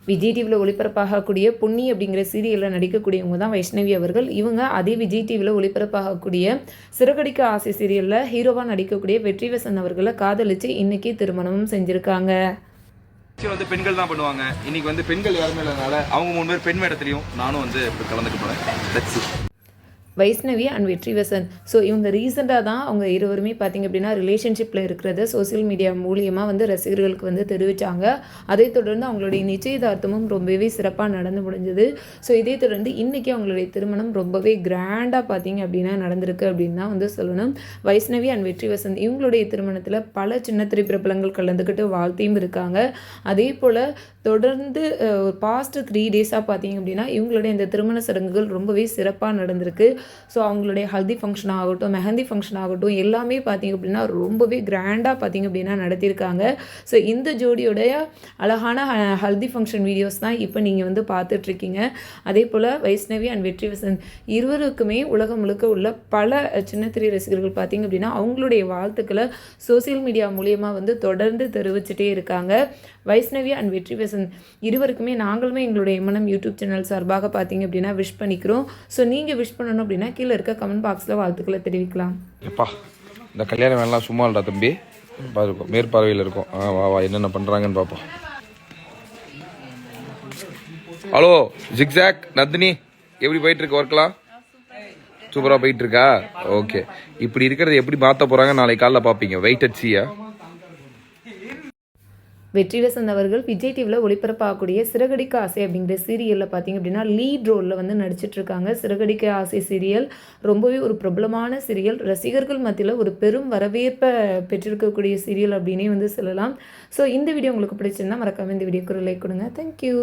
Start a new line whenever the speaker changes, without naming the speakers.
விஜய் டிவியில் ஒளிபரப்பாகக்கூடிய பொன்னி அப்படிங்கிற சீரியலில் நடிக்கக்கூடியவங்க தான் வைஷ்ணவி அவர்கள். இவங்க அதே விஜய் டிவியில் ஒளிபரப்பாகக்கூடிய சிறகடிக்க ஆசை சீரியலில் ஹீரோவாக நடிக்கக்கூடிய வெற்றிவசன் அவர்களை காதலிச்சு இன்னைக்கு திருமணமும் செஞ்சுருக்காங்க.
வந்து பெண்கள் தான் பண்ணுவாங்க. இன்னைக்கு வந்து பெண்கள் யாருமே இல்லாதனால அவங்க 3 பேர் பெண் வேடத்துலையும் நானும் வந்து கலந்துக்க போகிறேன்.
வைஷ்ணவி அண்ட் வெற்றிவசன். ஸோ இவங்க ரீசெண்டாக தான் அவங்க இருவருமே பார்த்திங்க அப்படின்னா ரிலேஷன்ஷிப்பில் இருக்கிறத சோசியல் மீடியா மூலியமாக வந்து ரசிகர்களுக்கு வந்து தெரிவித்தாங்க. அதை தொடர்ந்து அவங்களுடைய நிச்சயதார்த்தமும் ரொம்பவே சிறப்பாக நடந்து முடிஞ்சது. ஸோ இதை தொடர்ந்து இன்றைக்கி அவங்களுடைய திருமணம் ரொம்பவே கிராண்டாக பார்த்திங்க அப்படின்னா நடந்திருக்கு அப்படின்னு தான் வந்து சொல்லணும். வைஷ்ணவி அண்ட் வெற்றிவசன் இவங்களுடைய திருமணத்தில் பல சின்னத்திரை பிரபலங்கள் கலந்துக்கிட்டு வாழ்த்தையும் இருக்காங்க. அதே போல் தொடர்ந்து ஒரு பாஸ்ட் 3 டேஸாக பார்த்திங்க அப்படின்னா இவங்களுடைய இந்த திருமண சடங்குகள் ரொம்பவே சிறப்பாக நடந்திருக்கு. ஸோ அவங்களுடைய ஹல்தி ஃபங்க்ஷன் ஆகட்டும், மெஹந்தி ஃபங்க்ஷன் ஆகட்டும், எல்லாமே பார்த்திங்க அப்படின்னா ரொம்பவே கிராண்டாக பார்த்திங்க அப்படின்னா நடத்தியிருக்காங்க. ஸோ இந்த ஜோடியோடைய அழகான ஹல்தி ஃபங்க்ஷன் வீடியோஸ் தான் இப்போ நீங்கள் வந்து பார்த்துட்ருக்கீங்க. அதே போல் வைஷ்ணவி அண்ட் வெற்றிவசன் இருவருக்குமே உலகம் முழுக்க உள்ள பல சின்னத்திரை ரசிகர்கள் பார்த்திங்க அப்படின்னா அவங்களுடைய வாழ்த்துக்களை சோசியல் மீடியா மூலியமாக வந்து தொடர்ந்து தெரிவிச்சுட்டே இருக்காங்க. வைஷ்ணவி அண்ட் வெற்றிவசன் இருவருக்குமே நாங்களுமே எங்களுடைய எம்என்எம் யூடியூப் சேனல் சார்பாக பார்த்திங்க அப்படின்னா விஷ் பண்ணிக்கிறோம். ஸோ நீங்கள் விஷ் பண்ணணும் அப்படின்னா கீழே இருக்க கமெண்ட் பாக்ஸில் வாழ்த்துக்களை தெரிவிக்கலாம்.
எப்பா இந்த கல்யாணம் வேணாம் சும்மா இல்லடா தம்பி, இருக்கும் மேற்பார்வையில் இருக்கும். வா வா என்னென்ன பண்ணுறாங்கன்னு பார்ப்போம். ஹலோ ஜிக்ஸாக் நந்தினி, எப்படி போயிட்டுருக்கு ஒர்க்லாம்? சூப்பராக போயிட்டுருக்கா? ஓகே, இப்படி இருக்கிறத எப்படி மாற்ற போகிறாங்க நாளைக்கு காலைல பார்ப்பீங்க. Wait at சீயா.
வெற்றிவசன் அவர்கள் விஜய் டிவியில் ஒளிபரப்பாகக்கூடிய சிறகடிக்க ஆசை அப்படிங்கிற சீரியலில் பார்த்திங்க அப்படின்னா லீட் ரோலில் வந்து நடிச்சிட்ருக்காங்க. சிறகடிக்க ஆசை சீரியல் ரொம்பவே ஒரு பிரபலமான சீரியல், ரசிகர்கள் மத்தியில் ஒரு பெரும் வரவேற்பை பெற்றிருக்கக்கூடிய சீரியல் அப்படின்னே வந்து சொல்லலாம். ஸோ இந்த வீடியோ உங்களுக்கு பிடிச்சிருந்தா மறக்காமல் இந்த வீடியோக்கு ஒரு லைக் கொடுங்க. தேங்க்யூ.